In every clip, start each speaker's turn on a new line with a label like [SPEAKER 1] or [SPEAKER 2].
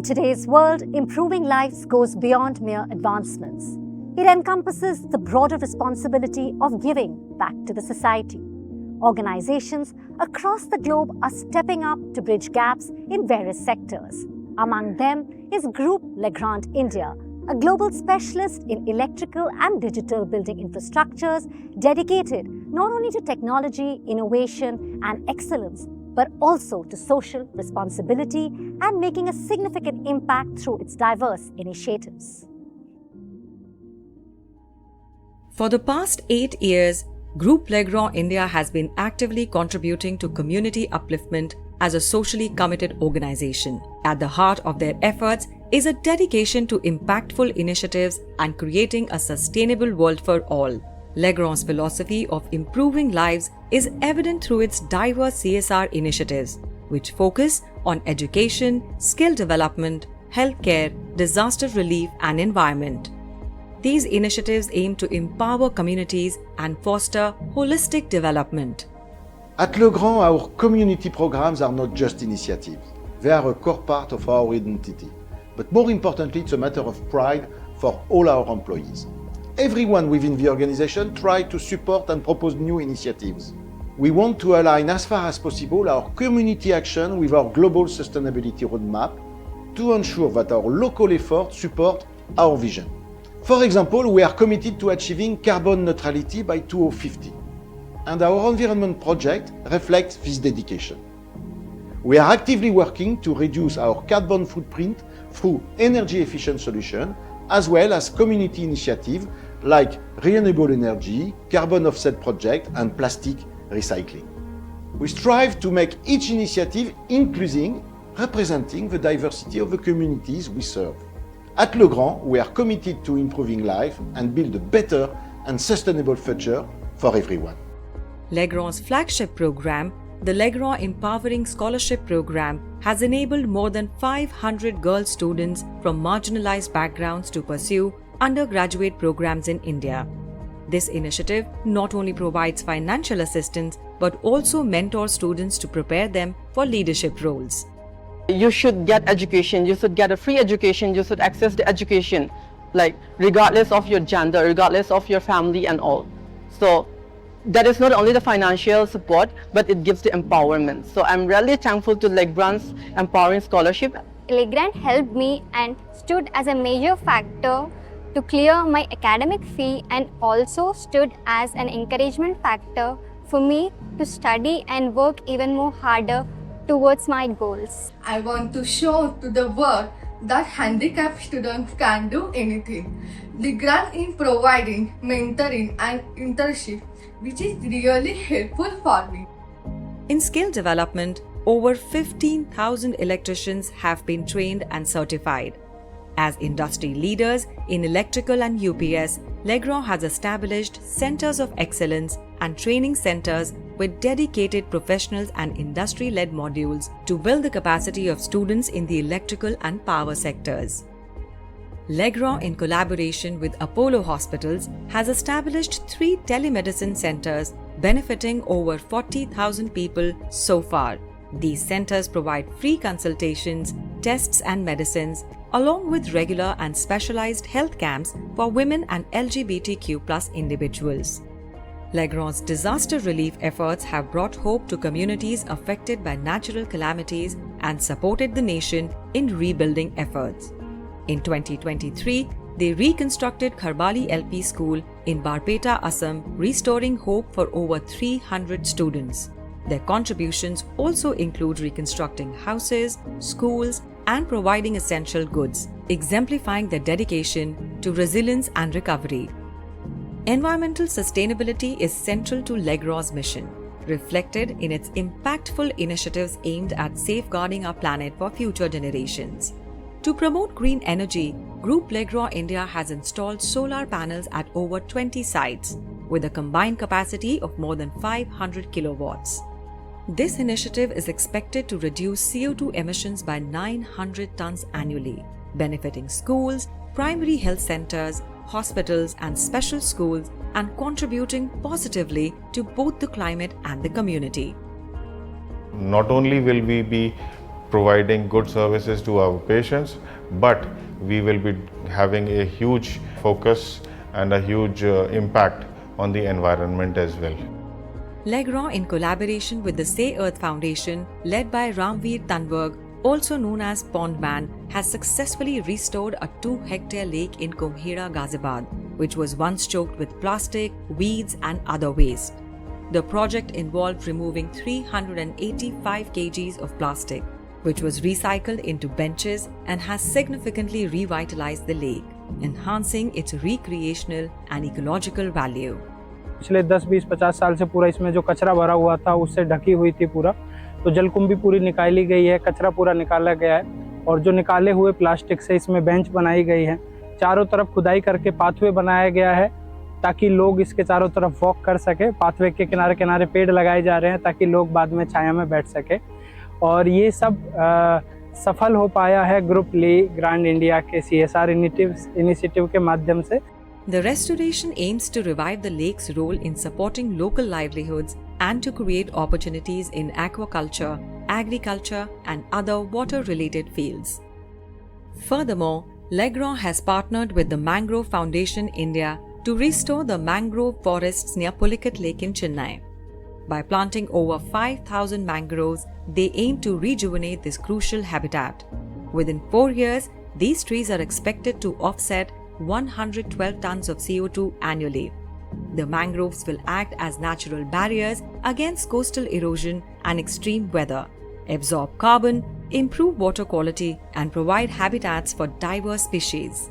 [SPEAKER 1] today's world, improving lives goes beyond mere advancements. It encompasses the broader responsibility of giving back to the society. Organizations across the globe are stepping up to bridge gaps in various sectors. Among them is Groupe Legrand India, a global specialist in electrical and digital building infrastructures dedicated not only to technology, innovation, and excellence, but also to social responsibility and making a significant impact through its diverse initiatives.
[SPEAKER 2] For the past 8 years, Groupe Legrand India has been actively contributing to community upliftment as a socially committed organization. At the heart of their efforts is a dedication to impactful initiatives and creating a sustainable world for all. Legrand's philosophy of improving lives is evident through its diverse CSR initiatives, which focus on education, skill development, healthcare, disaster relief, and environment. These initiatives aim to empower communities and foster holistic development.
[SPEAKER 3] At Legrand, our community programs are not just initiatives. They are a core part of our identity. But more importantly, it's a matter of pride for all our employees. Everyone within the organization tries to support and propose new initiatives. We want to align as far as possible our community action with our global sustainability roadmap to ensure that our local efforts support our vision. For example, we are committed to achieving carbon neutrality by 2050, and our environment project reflects this dedication. We are actively working to reduce our carbon footprint through energy-efficient solutions, as well as community initiatives like renewable energy, carbon offset project, and plastic recycling. We strive to make each initiative inclusive, representing the diversity of the communities we serve. At Legrand, we are committed to improving life and build a better and sustainable future for everyone.
[SPEAKER 2] Legrand's flagship program, the Legrand Empowering Scholarship Program, has enabled more than 500 girl students from marginalized backgrounds to pursue undergraduate programs in India. This initiative not only provides financial assistance but also mentors students to prepare them for leadership roles.
[SPEAKER 4] You should get education, you should get a free education, you should access the education, like regardless of your gender, regardless of your family and all. So that is not only the financial support, but it gives the empowerment. So I'm really thankful to Legrand's Empowering Scholarship.
[SPEAKER 5] Legrand helped me and stood as a major factor to clear my academic fee, and also stood as an encouragement factor for me to study and work even more harder towards my goals.
[SPEAKER 6] I want to show to the world that handicapped students can do anything. Legrand is providing mentoring and internship, which is really helpful for me.
[SPEAKER 2] In skill development, over 15,000 electricians have been trained and certified. As industry leaders in electrical and UPS, Legrand has established centers of excellence and training centers with dedicated professionals and industry-led modules to build the capacity of students in the electrical and power sectors. Legrand, in collaboration with Apollo Hospitals, has established 3 telemedicine centers benefiting over 40,000 people so far. These centers provide free consultations, tests and medicines, along with regular and specialized health camps for women and LGBTQ+ individuals. Legrand's disaster relief efforts have brought hope to communities affected by natural calamities and supported the nation in rebuilding efforts. In 2023, they reconstructed Kharbali LP School in Barpeta, Assam, restoring hope for over 300 students. Their contributions also include reconstructing houses, schools, and providing essential goods, exemplifying their dedication to resilience and recovery. Environmental sustainability is central to Legrand's mission, reflected in its impactful initiatives aimed at safeguarding our planet for future generations. To promote green energy, Groupe Legrand India has installed solar panels at over 20 sites, with a combined capacity of more than 500 kilowatts. This initiative is expected to reduce CO2 emissions by 900 tons annually, benefiting schools, primary health centers, hospitals, and special schools, and contributing positively to both the climate and the community.
[SPEAKER 7] Not only will we be providing good services to our patients, but we will be having a huge focus and a huge impact on the environment as well.
[SPEAKER 2] Legrand, in collaboration with the Say Earth Foundation, led by Ramveer Tanwag, also known as Pondman, has successfully restored a 2-hectare lake in Kumhera, Ghaziabad, which was once choked with plastic, weeds and other waste. The project involved removing 385 kgs of plastic, which was recycled into benches and has significantly revitalized the lake, enhancing its recreational and ecological value.
[SPEAKER 8] पिछले 10, 20, 50 साल से पूरा इसमें जो कचरा भरा हुआ था उससे ढकी हुई थी पूरा, तो जलकुंभी पूरी निकाली गई है, कचरा पूरा निकाला गया है और जो निकाले हुए प्लास्टिक से इसमें बेंच बनाई गई है। चारों तरफ खुदाई करके पाथवे बनाया गया है ताकि लोग इसके चारों तरफ वॉक कर सके। पाथवे के किनारे किनारे पेड़ लगाए जा रहे हैं ताकि लोग बाद में छाया में बैठ सके और ये सब सफल हो पाया है ग्रुप ली ग्रांड इंडिया के CSR इनिशिएटिव के माध्यम से।
[SPEAKER 2] The restoration aims to revive the lake's role in supporting local livelihoods and to create opportunities in aquaculture, agriculture, and other water-related fields. Furthermore, Legrand has partnered with the Mangrove Foundation India to restore the mangrove forests near Pulicat Lake in Chennai. By planting over 5,000 mangroves, they aim to rejuvenate this crucial habitat. Within 4 years, these trees are expected to offset 112 tons of CO2 annually. The mangroves will act as natural barriers against coastal erosion and extreme weather, absorb carbon, improve water quality, and provide habitats for diverse species.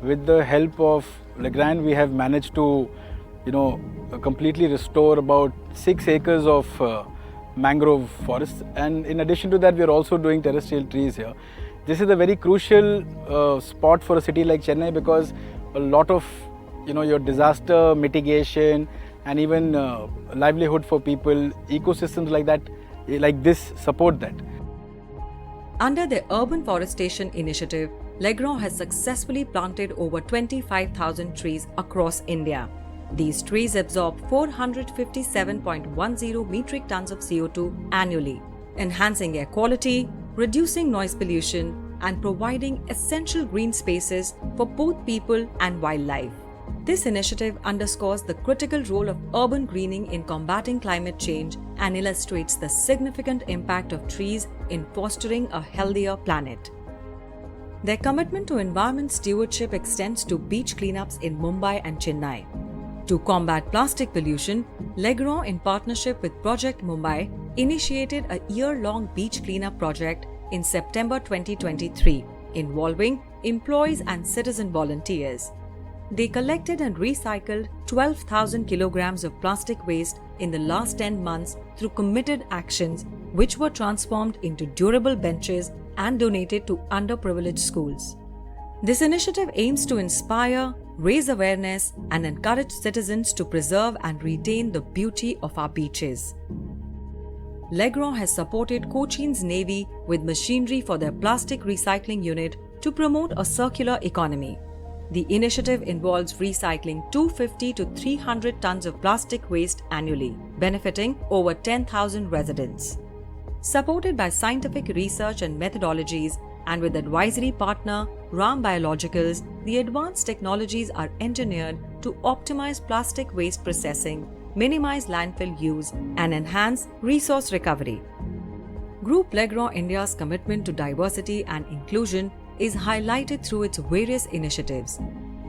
[SPEAKER 9] With the help of Legrand, we have managed to, completely restore about 6 acres of mangrove forests, and in addition to that, we are also doing terrestrial trees here. This is a very crucial spot for a city like Chennai because a lot of your disaster mitigation and even livelihood for people, ecosystems like that, like this, support that.
[SPEAKER 2] Under the Urban Forestation Initiative, Legrand has successfully planted over 25,000 trees across India. These trees absorb 457.10 metric tons of CO2 annually, enhancing air quality, reducing noise pollution, and providing essential green spaces for both people and wildlife. This initiative underscores the critical role of urban greening in combating climate change and illustrates the significant impact of trees in fostering a healthier planet. Their commitment to environment stewardship extends to beach cleanups in Mumbai and Chennai. To combat plastic pollution, Legrand, in partnership with Project Mumbai, initiated a year-long beach cleanup project in September 2023, involving employees and citizen volunteers. They collected and recycled 12,000 kilograms of plastic waste in the last 10 months through committed actions, which were transformed into durable benches and donated to underprivileged schools. This initiative aims to inspire, raise awareness, and encourage citizens to preserve and retain the beauty of our beaches. Legrand has supported Cochin's Navy with machinery for their plastic recycling unit to promote a circular economy. The initiative involves recycling 250 to 300 tons of plastic waste annually, benefiting over 10,000 residents. Supported by scientific research and methodologies, and with advisory partner Ram Biologicals, the advanced technologies are engineered to optimize plastic waste processing, minimize landfill use, and enhance resource recovery. Group Legrand India's commitment to diversity and inclusion is highlighted through its various initiatives,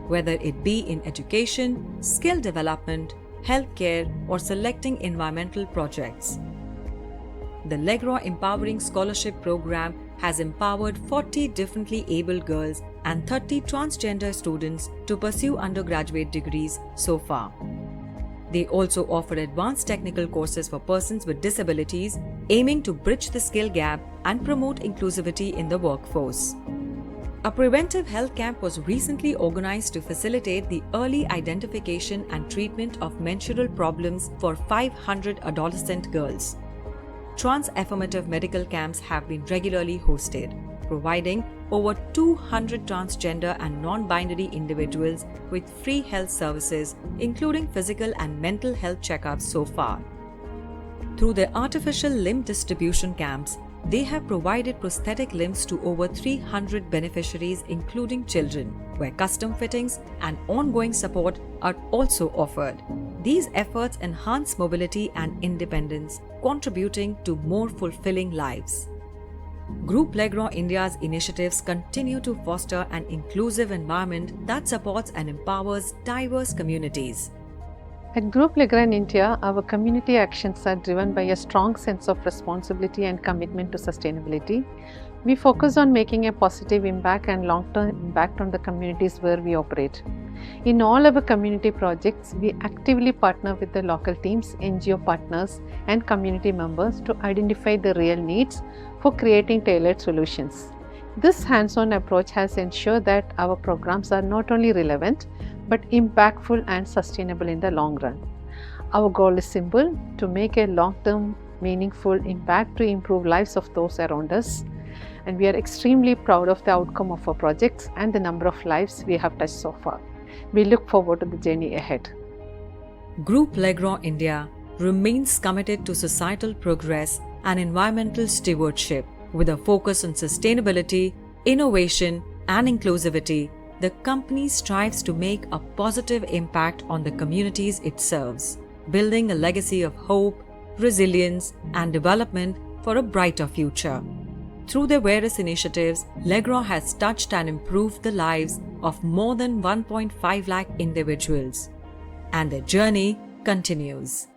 [SPEAKER 2] whether it be in education, skill development, healthcare, or selecting environmental projects. The Legrand Empowering Scholarship Program has empowered 40 differently abled girls and 30 transgender students to pursue undergraduate degrees so far. They also offer advanced technical courses for persons with disabilities, aiming to bridge the skill gap and promote inclusivity in the workforce. A preventive health camp was recently organized to facilitate the early identification and treatment of menstrual problems for 500 adolescent girls. Trans-affirmative medical camps have been regularly hosted, providing over 200 transgender and non-binary individuals with free health services, including physical and mental health checkups so far. Through their artificial limb distribution camps, they have provided prosthetic limbs to over 300 beneficiaries, including children, where custom fittings and ongoing support are also offered. These efforts enhance mobility and independence, contributing to more fulfilling lives. Group Legrand India's initiatives continue to foster an inclusive environment that supports and empowers diverse communities.
[SPEAKER 10] At Group Legrand India, our community actions are driven by a strong sense of responsibility and commitment to sustainability. We focus on making a positive impact and long-term impact on the communities where we operate. In all our community projects, we actively partner with the local teams, NGO partners, and community members to identify the real needs for creating tailored solutions. This hands-on approach has ensured that our programs are not only relevant, but impactful and sustainable in the long run. Our goal is simple: to make a long-term, meaningful impact to improve lives of those around us. And we are extremely proud of the outcome of our projects and the number of lives we have touched so far. We look forward to the journey ahead.
[SPEAKER 2] Group Legrand India remains committed to societal progress and environmental stewardship. With a focus on sustainability, innovation, and inclusivity, the company strives to make a positive impact on the communities it serves, building a legacy of hope, resilience, and development for a brighter future. Through their various initiatives, Legrand has touched and improved the lives of more than 1.5 lakh individuals. And their journey continues.